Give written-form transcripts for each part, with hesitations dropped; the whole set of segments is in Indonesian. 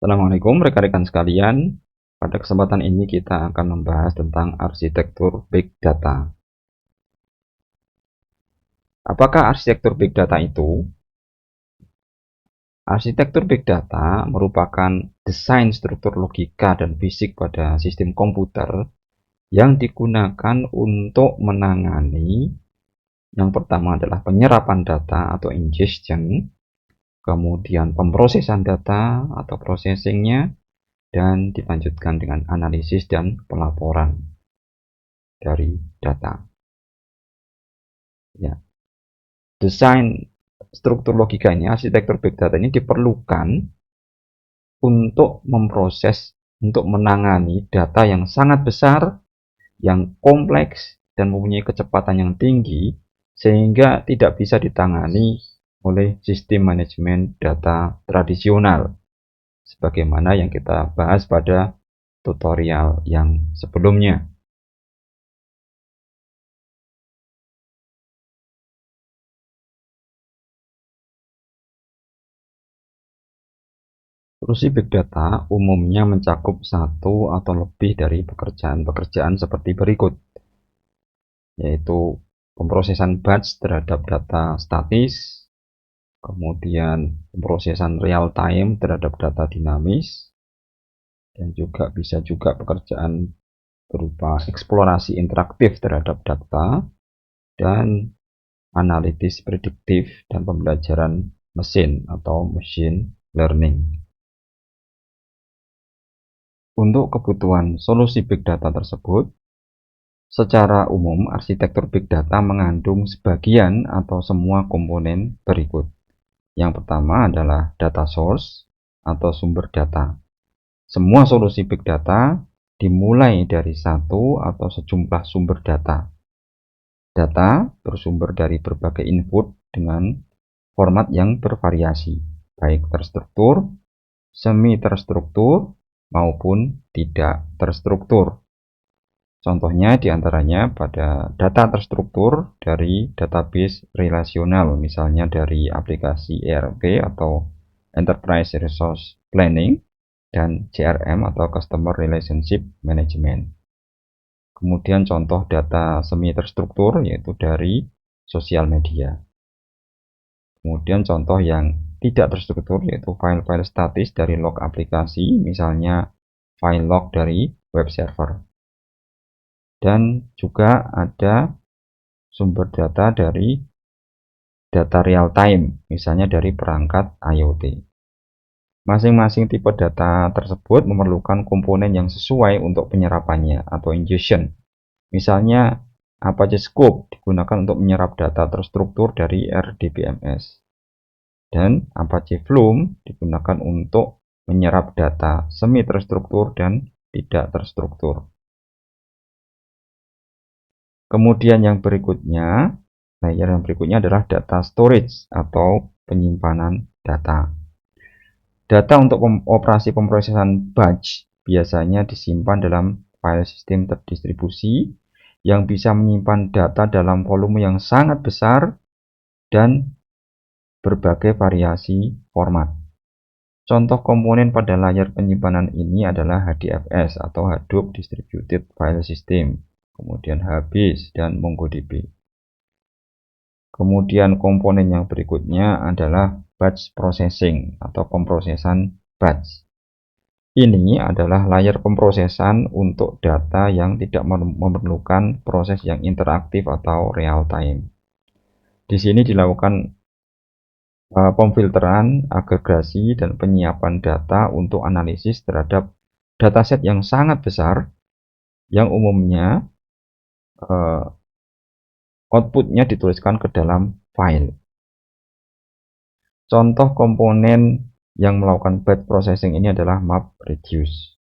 Assalamualaikum rekan-rekan sekalian. Pada kesempatan ini kita akan membahas tentang arsitektur Big Data. Apakah arsitektur Big Data itu? Arsitektur Big Data merupakan desain struktur logika dan fisik pada sistem komputer yang digunakan untuk menangani yang pertama adalah penyerapan data atau ingestion, kemudian pemrosesan data atau processingnya, dan dilanjutkan dengan analisis dan pelaporan dari data. Ya. Desain struktur logika ini, arsitektur big data ini diperlukan untuk memproses, untuk menangani data yang sangat besar, yang kompleks, dan mempunyai kecepatan yang tinggi, sehingga tidak bisa ditangani oleh sistem manajemen data tradisional, sebagaimana yang kita bahas pada tutorial yang sebelumnya. Solusi Big Data umumnya mencakup satu atau lebih dari pekerjaan-pekerjaan seperti berikut, yaitu pemrosesan batch terhadap data statis, kemudian pemrosesan real time terhadap data dinamis, dan juga bisa juga pekerjaan berupa eksplorasi interaktif terhadap data, dan analitis prediktif dan pembelajaran mesin atau machine learning. Untuk kebutuhan solusi Big Data tersebut, secara umum arsitektur Big Data mengandung sebagian atau semua komponen berikut. Yang pertama adalah data source atau sumber data. Semua solusi Big Data dimulai dari satu atau sejumlah sumber data. Data bersumber dari berbagai input dengan format yang bervariasi, baik terstruktur, semi terstruktur, maupun tidak terstruktur. Contohnya diantaranya pada data terstruktur dari database relasional, misalnya dari aplikasi ERP atau Enterprise Resource Planning, dan CRM atau Customer Relationship Management. Kemudian contoh data semi terstruktur yaitu dari sosial media. Kemudian contoh yang tidak terstruktur yaitu file-file statis dari log aplikasi, misalnya file log dari web server. Dan juga ada sumber data dari data real time, misalnya dari perangkat IoT. Masing-masing tipe data tersebut memerlukan komponen yang sesuai untuk penyerapannya atau ingestion. Misalnya Apache Scoop digunakan untuk menyerap data terstruktur dari RDBMS. Dan Apache Flume digunakan untuk menyerap data semi terstruktur dan tidak terstruktur. Kemudian yang berikutnya, layer yang berikutnya adalah data storage atau penyimpanan data. Data untuk operasi pemrosesan batch biasanya disimpan dalam file sistem terdistribusi yang bisa menyimpan data dalam volume yang sangat besar dan berbagai variasi format. Contoh komponen pada layar penyimpanan ini adalah HDFS atau Hadoop Distributed File System, kemudian HBase dan MongoDB. Kemudian komponen yang berikutnya adalah batch processing atau pemrosesan batch. Ini adalah layar pemrosesan untuk data yang tidak memerlukan proses yang interaktif atau real time. Di sini dilakukan pemfilteran, agregasi, dan penyiapan data untuk analisis terhadap dataset yang sangat besar yang umumnya outputnya dituliskan ke dalam file. Contoh komponen yang melakukan batch processing ini adalah MapReduce.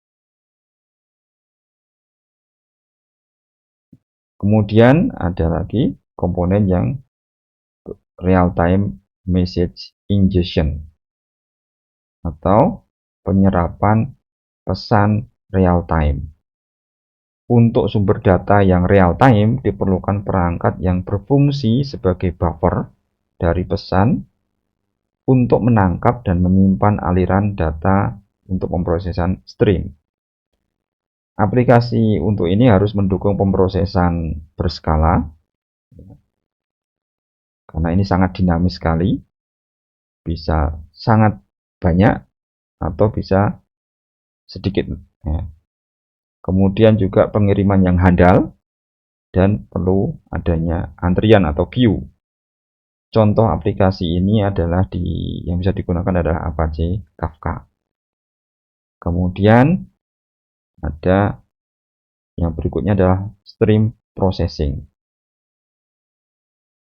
Kemudian ada lagi komponen yang real-time message ingestion atau penyerapan pesan real-time. Untuk sumber data yang real-time diperlukan perangkat yang berfungsi sebagai buffer dari pesan untuk menangkap dan menyimpan aliran data untuk pemrosesan stream. Aplikasi untuk ini harus mendukung pemrosesan berskala, karena ini sangat dinamis sekali, bisa sangat banyak atau bisa sedikit. Ya. Kemudian juga pengiriman yang handal dan perlu adanya antrian atau queue. Contoh aplikasi ini adalah yang bisa digunakan adalah Apache Kafka. Kemudian ada yang berikutnya adalah stream processing.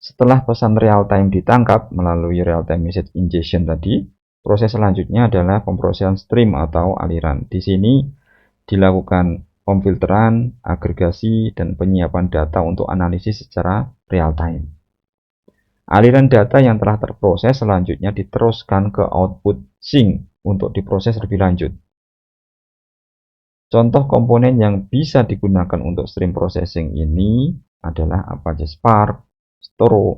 Setelah pesan real time ditangkap melalui real time message ingestion tadi, proses selanjutnya adalah pemrosesan stream atau aliran. Di sini dilakukan pemfilteran, agregasi, dan penyiapan data untuk analisis secara real time. Aliran data yang telah terproses selanjutnya diteruskan ke output sink untuk diproses lebih lanjut. Contoh komponen yang bisa digunakan untuk stream processing ini adalah Apache Spark,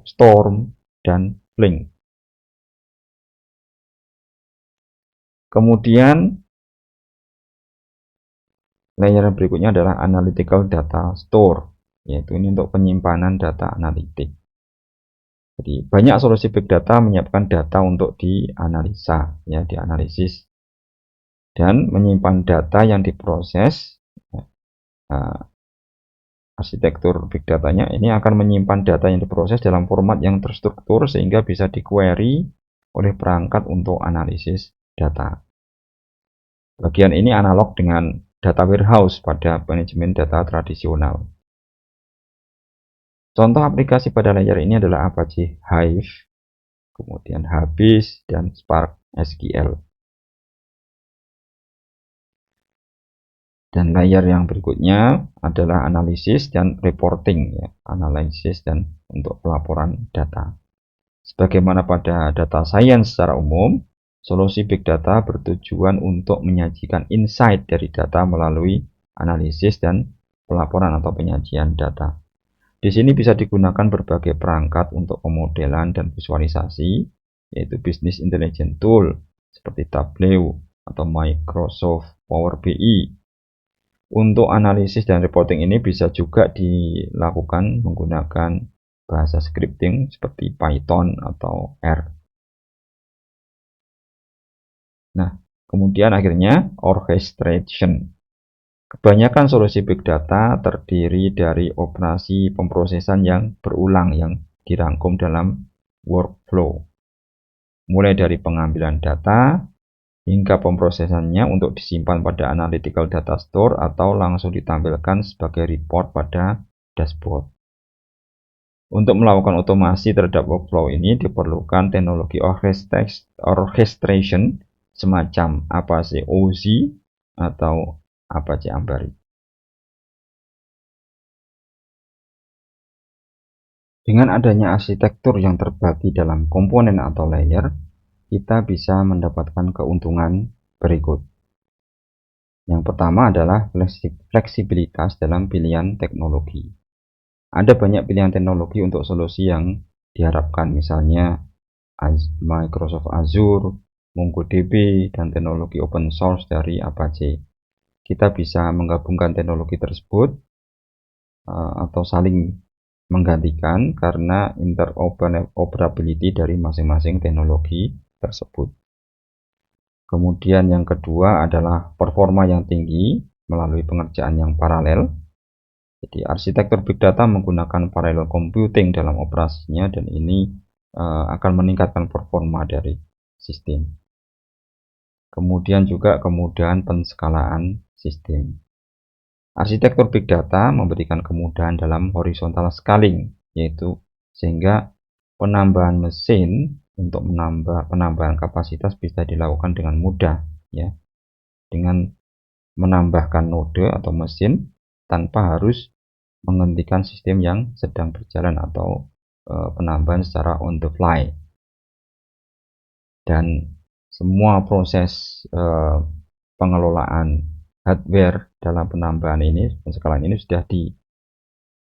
Storm, dan Flink. Kemudian layer berikutnya adalah Analytical Data Store, yaitu ini untuk penyimpanan data analitik. Jadi banyak solusi big data menyiapkan data untuk dianalisa, ya, dianalisis dan menyimpan data yang diproses. Arsitektur big datanya ini akan menyimpan data yang diproses dalam format yang terstruktur sehingga bisa di-query oleh perangkat untuk analisis data. Bagian ini analog dengan data warehouse pada manajemen data tradisional. Contoh aplikasi pada layer ini adalah Apache Hive, kemudian Hubase, dan Spark SQL. Dan layer yang berikutnya adalah analisis dan reporting, ya, analisis dan untuk pelaporan data. Sebagaimana pada data science secara umum, solusi big data bertujuan untuk menyajikan insight dari data melalui analisis dan pelaporan atau penyajian data. Di sini bisa digunakan berbagai perangkat untuk pemodelan dan visualisasi, yaitu Business Intelligence Tool seperti Tableau atau Microsoft Power BI. Untuk analisis dan reporting ini bisa juga dilakukan menggunakan bahasa scripting seperti Python atau R. Nah, kemudian akhirnya orchestration. Kebanyakan solusi big data terdiri dari operasi pemrosesan yang berulang yang dirangkum dalam workflow. Mulai dari pengambilan data hingga pemrosesannya untuk disimpan pada analytical data store atau langsung ditampilkan sebagai report pada dashboard. Untuk melakukan otomasi terhadap workflow ini diperlukan teknologi orchestration semacam Apache OZ atau Apache Ambari. Dengan adanya arsitektur yang terbagi dalam komponen atau layer, kita bisa mendapatkan keuntungan berikut. Yang pertama adalah fleksibilitas dalam pilihan teknologi. Ada banyak pilihan teknologi untuk solusi yang diharapkan, misalnya Microsoft Azure, MongoDB, dan teknologi open source dari Apache. Kita bisa menggabungkan teknologi tersebut atau saling menggantikan karena interoperability dari masing-masing teknologi tersebut. Kemudian yang kedua adalah performa yang tinggi melalui pengerjaan yang paralel. Jadi arsitektur big data menggunakan parallel computing dalam operasinya dan ini akan meningkatkan performa dari sistem. Kemudian juga kemudahan penskalaan sistem. Arsitektur big data memberikan kemudahan dalam horizontal scaling, yaitu sehingga penambahan mesin untuk penambahan kapasitas bisa dilakukan dengan mudah, ya, dengan menambahkan node atau mesin tanpa harus menghentikan sistem yang sedang berjalan atau penambahan secara on the fly. Dan semua proses pengelolaan hardware dalam penambahan ini, penskalaan ini sudah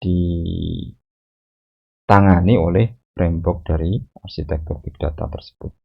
ditangani oleh framework dari arsitektur big data tersebut.